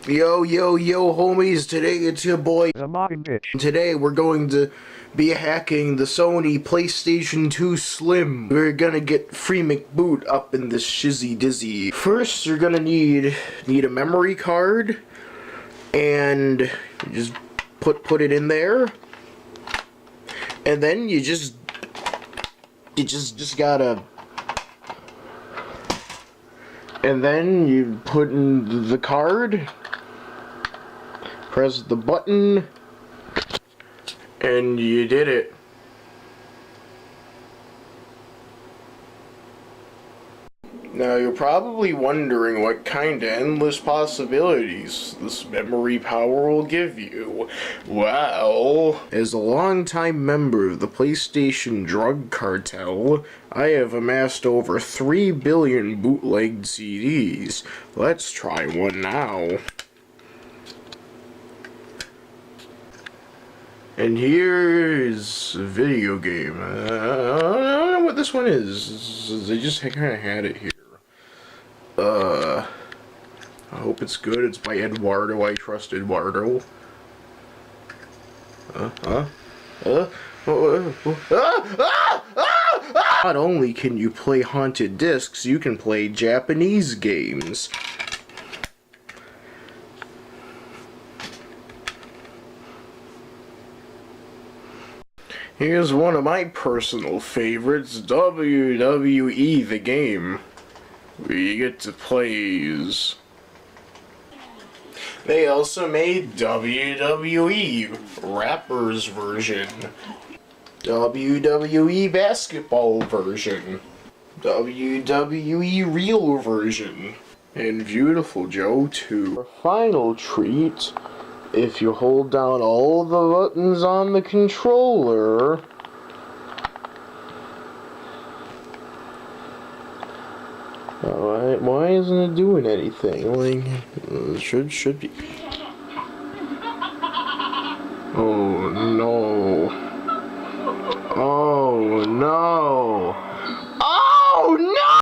Yo, yo, yo, homies, today it's your boy. The mocking bitch. Today we're going to be hacking the Sony PlayStation 2 Slim. We're gonna get free McBoot up in this shizzy dizzy. First, you're gonna need a memory card, and you just put it in there, and then you just gotta. And then you put in the card, press the button, and you did it. Now you're probably wondering what kind of endless possibilities this memory power will give you. Well, as a longtime member of the PlayStation drug cartel, I have amassed over 3 billion bootlegged CDs. Let's try one now. And here's a video game. I don't know what this one is. I just kind of had it here. I hope it's good. It's by Eduardo. I trust Eduardo. Not only can you play haunted discs, you can play Japanese games. Here's one of my personal favorites, WWE the game, where you get to play as. They also made WWE Rappers version, WWE Basketball version, WWE Real version, and Beautiful Joe 2. Our final treat, if you hold down all the buttons on the controller, why isn't it doing anything? Like, should be. Oh no.